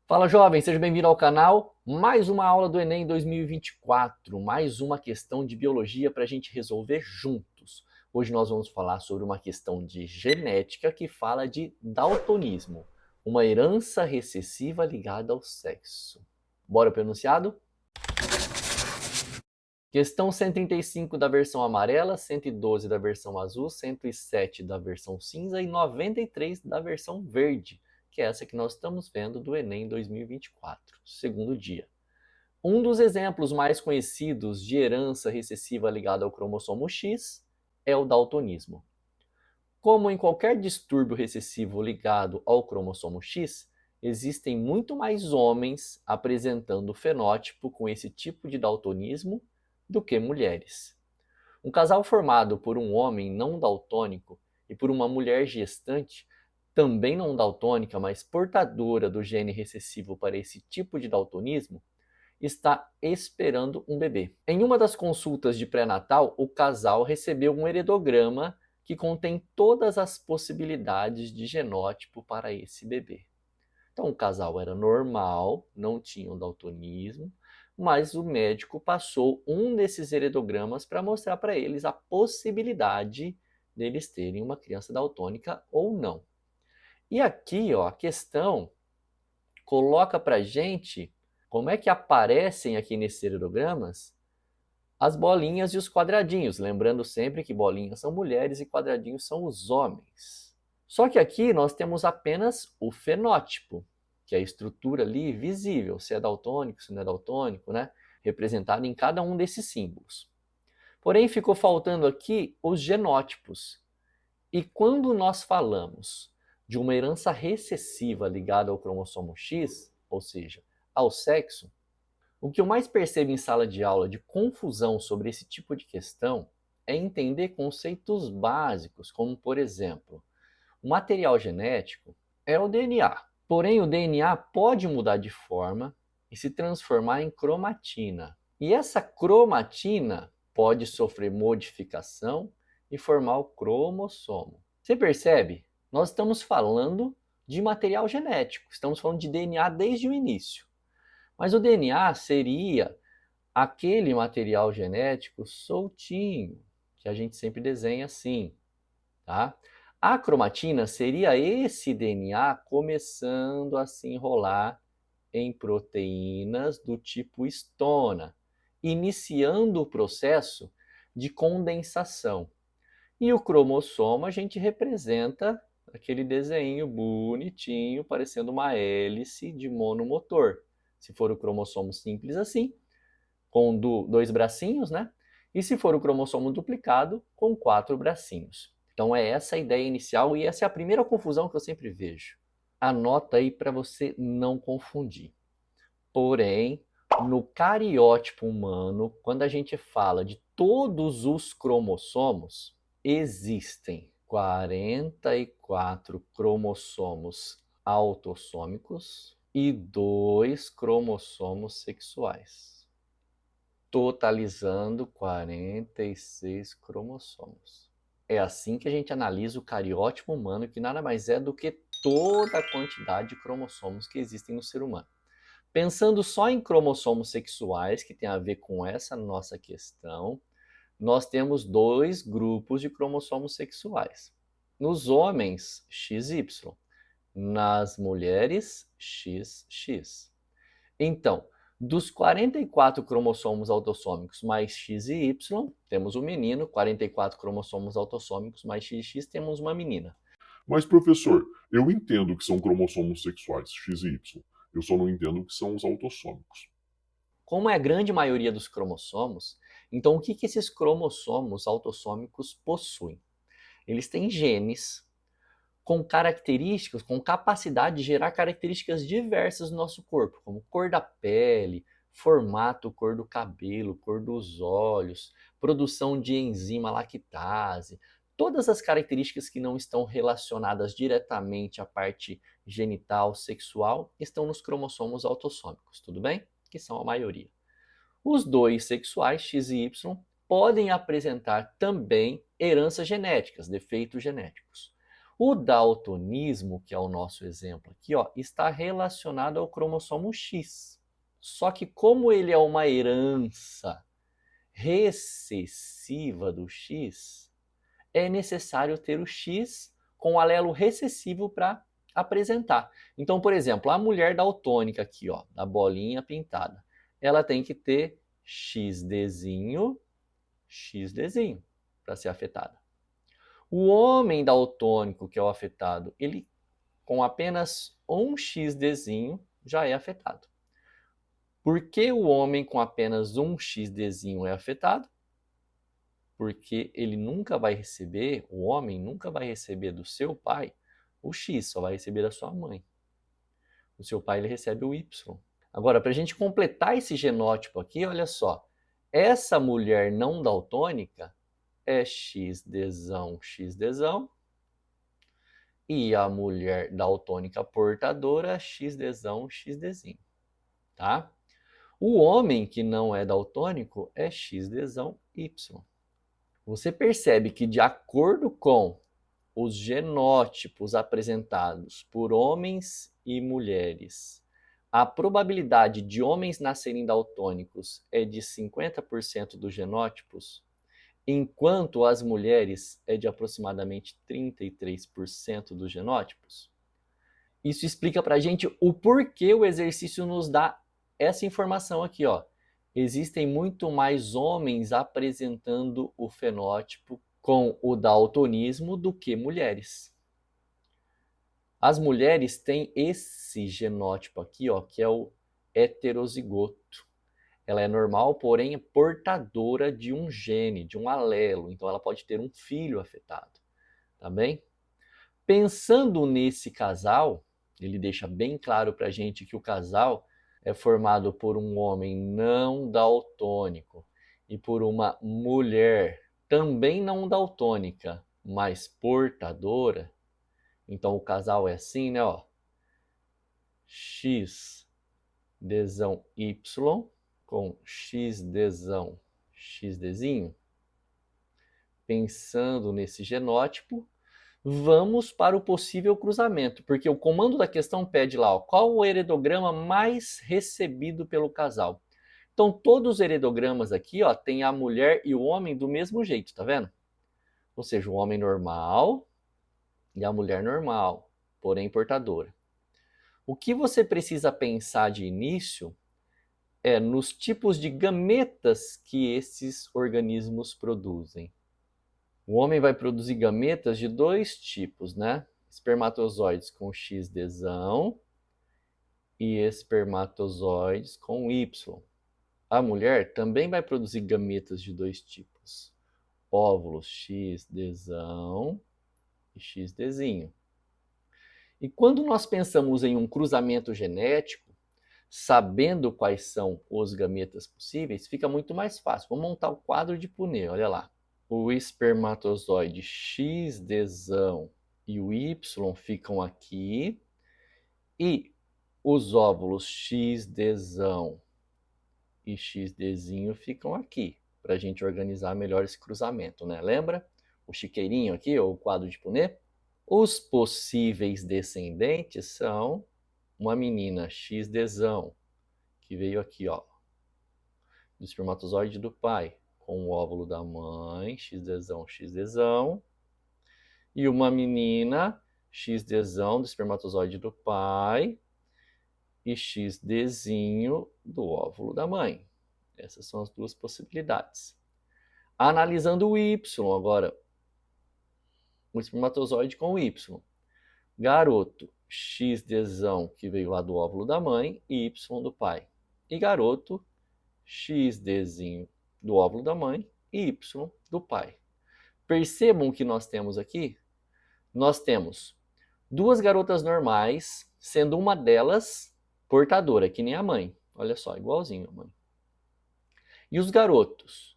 Fala jovem, seja bem-vindo ao canal. Mais uma aula do Enem 2024, mais uma questão de biologia para a gente resolver juntos. Hoje nós vamos falar sobre uma questão de genética que fala de daltonismo, uma herança recessiva ligada ao sexo. Bora pro enunciado? Questão 135 da versão amarela, 112 da versão azul, 107 da versão cinza e 93 da versão verde, que é essa que nós estamos vendo do Enem 2024, segundo dia. Um dos exemplos mais conhecidos de herança recessiva ligada ao cromossomo X é o daltonismo. Como em qualquer distúrbio recessivo ligado ao cromossomo X, existem muito mais homens apresentando o fenótipo com esse tipo de daltonismo do que mulheres. Um casal formado por um homem não daltônico e por uma mulher gestante, também não daltônica, mas portadora do gene recessivo para esse tipo de daltonismo, está esperando um bebê. Em uma das consultas de pré-natal, o casal recebeu um heredograma que contém todas as possibilidades de genótipo para esse bebê. Então, o casal era normal, não tinha um daltonismo, mas o médico passou um desses heredogramas para mostrar para eles a possibilidade deles terem uma criança daltônica ou não. E aqui, ó, a questão coloca para gente como é que aparecem aqui nesses heredogramas as bolinhas e os quadradinhos, lembrando sempre que bolinhas são mulheres e quadradinhos são os homens. Só que aqui nós temos apenas o fenótipo, que é a estrutura ali visível, se é daltônico, se não é daltônico, né? Representado em cada um desses símbolos. Porém, ficou faltando aqui os genótipos. E quando nós falamos de uma herança recessiva ligada ao cromossomo X, ou seja, ao sexo, o que eu mais percebo em sala de aula de confusão sobre esse tipo de questão é entender conceitos básicos, como, por exemplo, o material genético é o DNA. Porém, o DNA pode mudar de forma e se transformar em cromatina. E essa cromatina pode sofrer modificação e formar o cromossomo. Você percebe? Nós estamos falando de material genético, estamos falando de DNA desde o início. Mas o DNA seria aquele material genético soltinho, que a gente sempre desenha assim, tá? A cromatina seria esse DNA começando a se enrolar em proteínas do tipo histona, iniciando o processo de condensação. E o cromossomo a gente representa aquele desenho bonitinho, parecendo uma hélice de monomotor. Se for o cromossomo simples assim, com dois bracinhos, né? E se for o cromossomo duplicado, com 4 bracinhos. Então é essa a ideia inicial e essa é a primeira confusão que eu sempre vejo. Anota aí para você não confundir. Porém, no cariótipo humano, quando a gente fala de todos os cromossomos, existem 44 cromossomos autossômicos e 2 cromossomos sexuais, totalizando 46 cromossomos. É assim que a gente analisa o cariótipo humano, que nada mais é do que toda a quantidade de cromossomos que existem no ser humano. Pensando só em cromossomos sexuais, que tem a ver com essa nossa questão, nós temos 2 grupos de cromossomos sexuais. Nos homens, XY. Nas mulheres, XX. Então, dos 44 cromossomos autossômicos mais X e Y, temos o menino, 44 cromossomos autossômicos mais XX, temos uma menina. Mas, professor, eu entendo que são cromossomos sexuais, X e Y. Eu só não entendo o que são os autossômicos. Como é a grande maioria dos cromossomos, então o que esses cromossomos autossômicos possuem? Eles têm genes com características, com capacidade de gerar características diversas no nosso corpo, como cor da pele, formato, cor do cabelo, cor dos olhos, produção de enzima lactase, todas as características que não estão relacionadas diretamente à parte genital, sexual, estão nos cromossomos autossômicos, tudo bem? Que são a maioria. Os dois sexuais, X e Y, podem apresentar também heranças genéticas, defeitos genéticos. O daltonismo, que é o nosso exemplo aqui, ó, está relacionado ao cromossomo X. Só que como ele é uma herança recessiva do X, é necessário ter o X com o alelo recessivo para apresentar. Então, por exemplo, a mulher daltônica aqui, ó, da bolinha pintada, ela tem que ter XDzinho, XDzinho para ser afetada. O homem daltônico, que é o afetado, ele com apenas um XDzinho já é afetado. Por que o homem com apenas um XDzinho é afetado? Porque ele nunca vai receber, o homem nunca vai receber do seu pai o X, só vai receber da sua mãe. O seu pai ele recebe o Y. Agora, para a gente completar esse genótipo aqui, olha só. Essa mulher não daltônica é XDzão, XDzão. E a mulher daltônica portadora, XDzão, XDzinho. Tá? O homem que não é daltônico é XDzão, Y. Você percebe que, de acordo com os genótipos apresentados por homens e mulheres, a probabilidade de homens nascerem daltônicos é de 50% dos genótipos, enquanto as mulheres é de aproximadamente 33% dos genótipos. Isso explica pra gente o porquê o exercício nos dá essa informação aqui, ó. Existem muito mais homens apresentando o fenótipo com o daltonismo do que mulheres. As mulheres têm esse genótipo aqui, ó, que é o heterozigoto. Ela é normal, porém é portadora de um gene, de um alelo. Então ela pode ter um filho afetado, tá bem? Pensando nesse casal, ele deixa bem claro pra gente que o casal é formado por um homem não daltônico e por uma mulher também não daltônica, mas portadora. Então o casal é assim, né, ó. X dzão Y com X dzão XDzinho. Pensando nesse genótipo, vamos para o possível cruzamento, porque o comando da questão pede lá, ó, qual o heredograma mais recebido pelo casal. Então todos os heredogramas aqui, ó, tem a mulher e o homem do mesmo jeito, tá vendo? Ou seja, o homem normal e a mulher normal, porém portadora. O que você precisa pensar de início é nos tipos de gametas que esses organismos produzem. O homem vai produzir gametas de dois tipos, né? Espermatozoides com XDzão e espermatozoides com Y. A mulher também vai produzir gametas de dois tipos, óvulos XDzão e XDzinho. E quando nós pensamos em um cruzamento genético, sabendo quais são os gametas possíveis, fica muito mais fácil. Vamos montar o quadro de Punnett, olha lá. O espermatozoide XDzão e o Y ficam aqui, e os óvulos XDzão e XDzinho ficam aqui, para a gente organizar melhor esse cruzamento, né? Lembra? O chiqueirinho aqui, ou o quadro de Punnett? Os possíveis descendentes são uma menina XDzão, que veio aqui, ó, do espermatozoide do pai, com o óvulo da mãe, XDzão, XDzão, e uma menina XDzão do espermatozoide do pai e XDzinho do óvulo da mãe. Essas são as duas possibilidades. Analisando o Y agora, o espermatozoide com o Y. Garoto, XDzão que veio lá do óvulo da mãe e Y do pai. E garoto, XDzinho do óvulo da mãe e Y do pai. Percebam o que nós temos aqui? Nós temos duas garotas normais, sendo uma delas portadora, que nem a mãe. Olha só, igualzinho a mãe. E os garotos?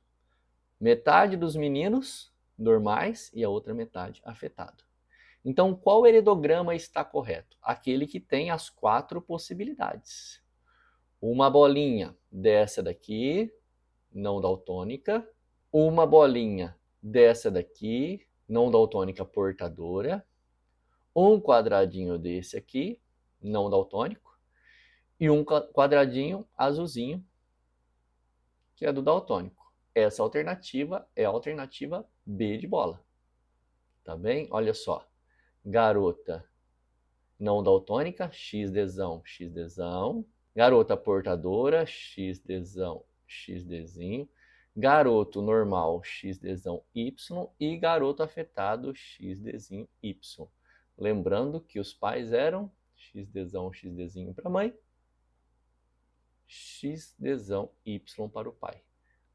Metade dos meninos normais e a outra metade afetado. Então, qual heredograma está correto? Aquele que tem as 4 possibilidades. Uma bolinha dessa daqui, não daltônica. Uma bolinha dessa daqui, não daltônica portadora. um quadradinho desse aqui, não daltônico, e um quadradinho azulzinho, que é do daltônico. Essa alternativa é a alternativa B de bola. Tá bem? Olha só. Garota não daltônica, XDzão, XDzão. Garota portadora, XDzão, XDzinho. Garoto normal, XDzão, Y. E garoto afetado, XDzinho, Y. Lembrando que os pais eram XDzão, XDzinho para a mãe, XDzão, Y para o pai.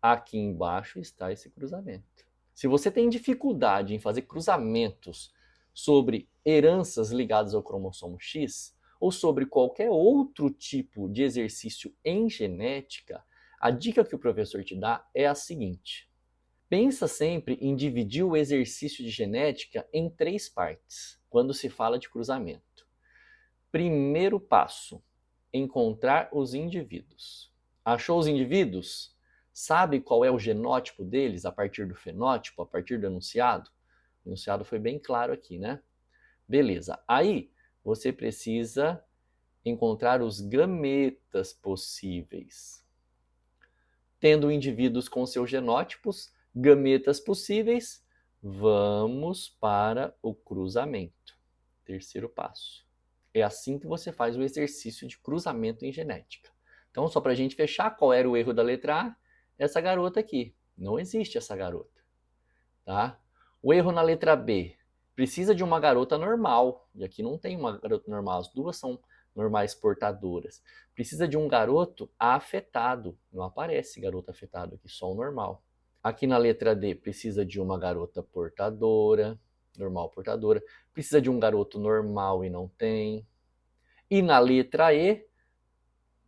Aqui embaixo está esse cruzamento. Se você tem dificuldade em fazer cruzamentos sobre heranças ligadas ao cromossomo X ou sobre qualquer outro tipo de exercício em genética, a dica que o professor te dá é a seguinte: pensa sempre em dividir o exercício de genética em 3 partes, quando se fala de cruzamento. Primeiro passo: encontrar os indivíduos. Achou os indivíduos? Sabe qual é o genótipo deles a partir do fenótipo, a partir do enunciado? O enunciado foi bem claro aqui, né? Beleza. Aí você precisa encontrar os gametas possíveis. Tendo indivíduos com seus genótipos, gametas possíveis, vamos para o cruzamento. Terceiro passo. É assim que você faz o exercício de cruzamento em genética. Então, só para a gente fechar, qual era o erro da letra A? Essa garota aqui. Não existe essa garota. Tá? O erro na letra B. Precisa de uma garota normal. E aqui não tem uma garota normal. As duas são normais portadoras. Precisa de um garoto afetado. Não aparece garoto afetado aqui, só o normal. Aqui na letra D, precisa de uma garota portadora. Normal portadora. Precisa de um garoto normal e não tem. E na letra E,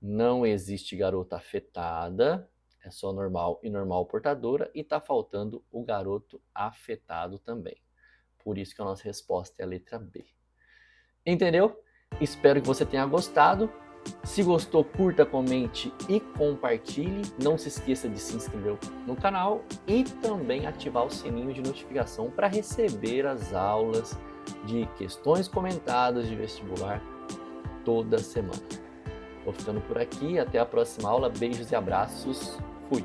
não existe garota afetada, é só normal e normal portadora, e está faltando o garoto afetado também. Por isso que a nossa resposta é a letra B. Entendeu? Espero que você tenha gostado. Se gostou, curta, comente e compartilhe. Não se esqueça de se inscrever no canal e também ativar o sininho de notificação para receber as aulas de questões comentadas de vestibular toda semana. Vou ficando por aqui, até a próxima aula. Beijos e abraços. Fui!